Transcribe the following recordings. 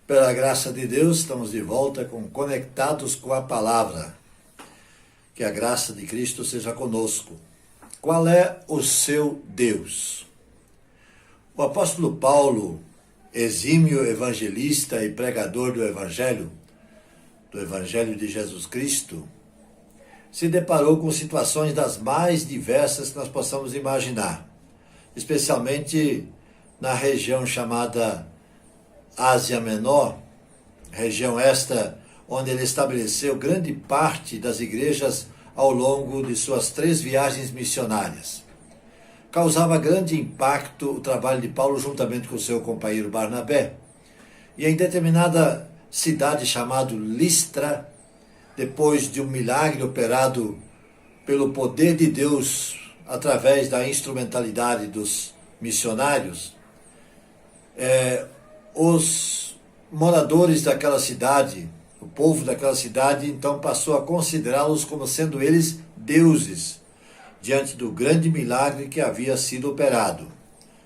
Pela graça de Deus, estamos de volta conectados com a palavra. Que a graça de Cristo seja conosco. Qual é o seu Deus? O apóstolo Paulo, exímio evangelista e pregador do Evangelho de Jesus Cristo, se deparou com situações das mais diversas que nós possamos imaginar, especialmente na região chamada Ásia Menor, região esta onde ele estabeleceu grande parte das igrejas ao longo de suas 3 viagens missionárias. Causava grande impacto o trabalho de Paulo juntamente com seu companheiro Barnabé. E em determinada cidade chamada Listra, depois de um milagre operado pelo poder de Deus através da instrumentalidade dos missionários, os moradores daquela cidade, o povo daquela cidade, então passou a considerá-los como sendo eles deuses, diante do grande milagre que havia sido operado,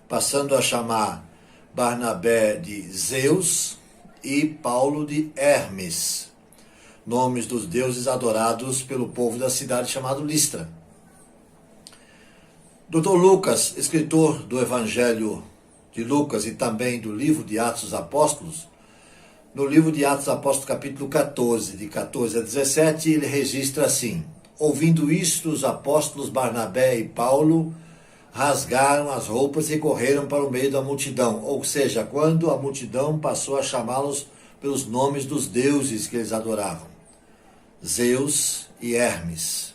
passando a chamar Barnabé de Zeus e Paulo de Hermes, nomes dos deuses adorados pelo povo da cidade chamado Listra. Dr. Lucas, escritor do Evangelho de Lucas e também do livro de Atos dos Apóstolos, no livro de Atos dos Apóstolos, capítulo 14, de 14 a 17, ele registra assim: ouvindo isto, os apóstolos Barnabé e Paulo rasgaram as roupas e correram para o meio da multidão, ou seja, quando a multidão passou a chamá-los pelos nomes dos deuses que eles adoravam, Zeus e Hermes.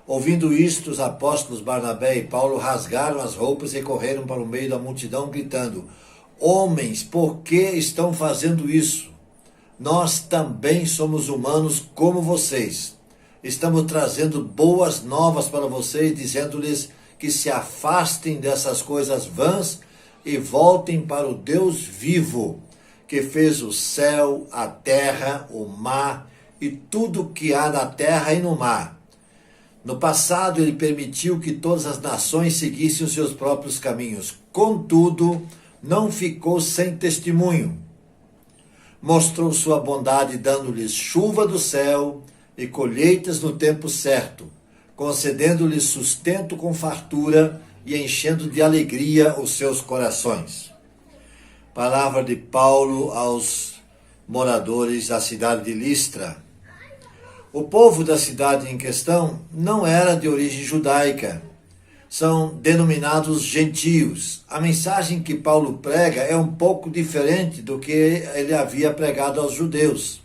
Ouvindo isto, os apóstolos Barnabé e Paulo rasgaram as roupas e correram para o meio da multidão, gritando: homens, por que estão fazendo isso? Nós também somos humanos como vocês. Estamos trazendo boas novas para vocês, dizendo-lhes que se afastem dessas coisas vãs e voltem para o Deus vivo, que fez o céu, a terra, o mar e tudo o que há na terra e no mar. No passado, ele permitiu que todas as nações seguissem os seus próprios caminhos. Contudo, não ficou sem testemunho. Mostrou sua bondade, dando-lhes chuva do céu e colheitas no tempo certo, concedendo-lhes sustento com fartura e enchendo de alegria os seus corações. Palavra de Paulo aos moradores da cidade de Listra. O povo da cidade em questão não era de origem judaica. São denominados gentios. A mensagem que Paulo prega é um pouco diferente do que ele havia pregado aos judeus.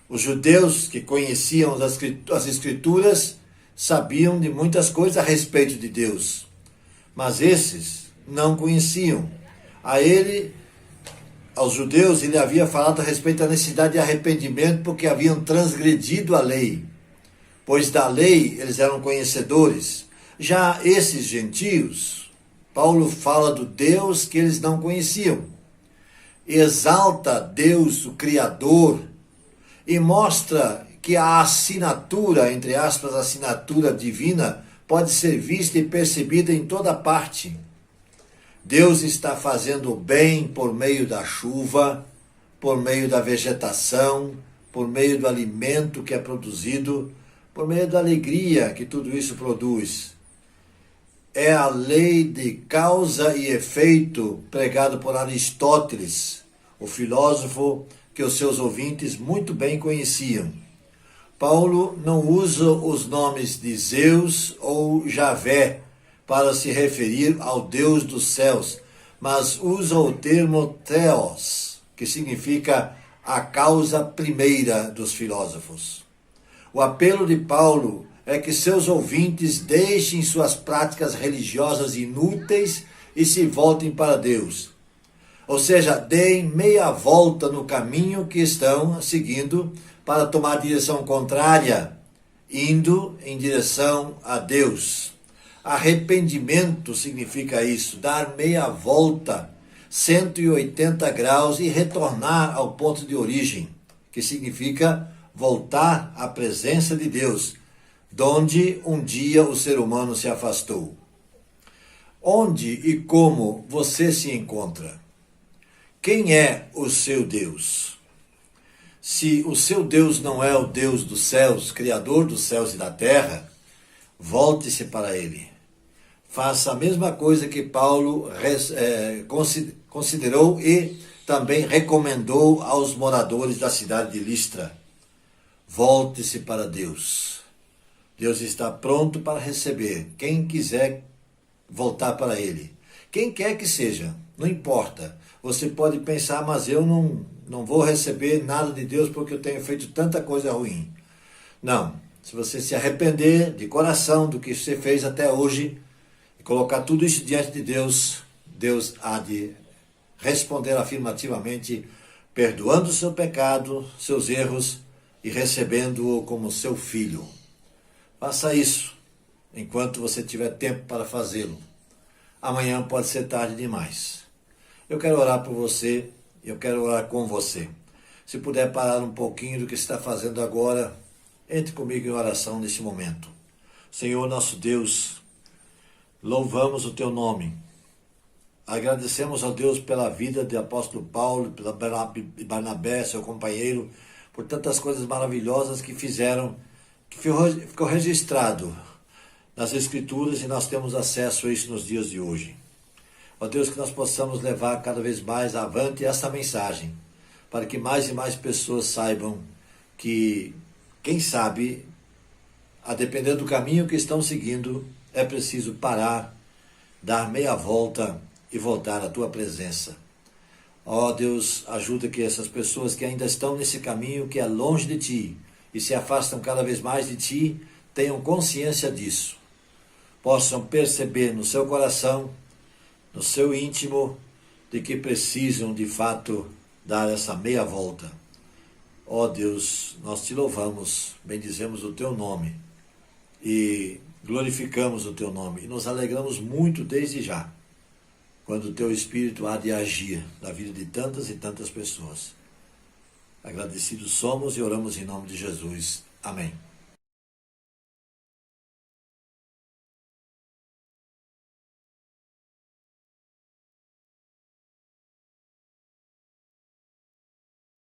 Os judeus que conheciam as Escrituras sabiam de muitas coisas a respeito de Deus, mas esses não conheciam. Aos judeus, ele havia falado a respeito da necessidade de arrependimento porque haviam transgredido a lei, pois da lei eles eram conhecedores. Já esses gentios, Paulo fala do Deus que eles não conheciam. Exalta Deus, o Criador, e mostra que a assinatura, entre aspas, a assinatura divina, pode ser vista e percebida em toda parte. Deus está fazendo o bem por meio da chuva, por meio da vegetação, por meio do alimento que é produzido, por meio da alegria que tudo isso produz. É a lei de causa e efeito pregado por Aristóteles, o filósofo que os seus ouvintes muito bem conheciam. Paulo não usa os nomes de Zeus ou Javé para se referir ao Deus dos céus, mas usa o termo Theos, que significa a causa primeira dos filósofos. O apelo de Paulo é que seus ouvintes deixem suas práticas religiosas inúteis e se voltem para Deus. Ou seja, deem meia volta no caminho que estão seguindo para tomar a direção contrária, indo em direção a Deus. Arrependimento significa isso, dar meia volta, 180 graus e retornar ao ponto de origem, que significa voltar à presença de Deus, donde um dia o ser humano se afastou. Onde e como você se encontra? Quem é o seu Deus? Se o seu Deus não é o Deus dos céus, Criador dos céus e da terra, volte-se para Ele. Faça a mesma coisa que Paulo considerou e também recomendou aos moradores da cidade de Listra. Volte-se para Deus. Deus está pronto para receber quem quiser voltar para Ele. Quem quer que seja, não importa. Você pode pensar, mas eu não vou receber nada de Deus porque eu tenho feito tanta coisa ruim. Não. Se você se arrepender de coração do que você fez até hoje e colocar tudo isso diante de Deus, Deus há de responder afirmativamente, perdoando o seu pecado, seus erros e recebendo-o como seu filho. Faça isso enquanto você tiver tempo para fazê-lo. Amanhã pode ser tarde demais. Eu quero orar por você, eu quero orar com você. Se puder parar um pouquinho do que está fazendo agora, entre comigo em oração nesse momento. Senhor nosso Deus, louvamos o teu nome. Agradecemos a Deus pela vida do apóstolo Paulo, pela Barnabé, seu companheiro, por tantas coisas maravilhosas que fizeram, que ficou registrado nas Escrituras e nós temos acesso a isso nos dias de hoje. Ó Deus, que nós possamos levar cada vez mais avante esta mensagem, para que mais e mais pessoas saibam que, quem sabe, a depender do caminho que estão seguindo, é preciso parar, dar meia volta e voltar à tua presença. Ó Deus, ajuda que essas pessoas que ainda estão nesse caminho, que é longe de ti, e se afastam cada vez mais de ti, tenham consciência disso. Possam perceber no seu coração, no seu íntimo, de que precisam de fato dar essa meia volta. Ó Deus, nós te louvamos, bendizemos o teu nome e glorificamos o teu nome e nos alegramos muito desde já, quando o teu Espírito há de agir na vida de tantas e tantas pessoas. Agradecidos somos e oramos em nome de Jesus. Amém.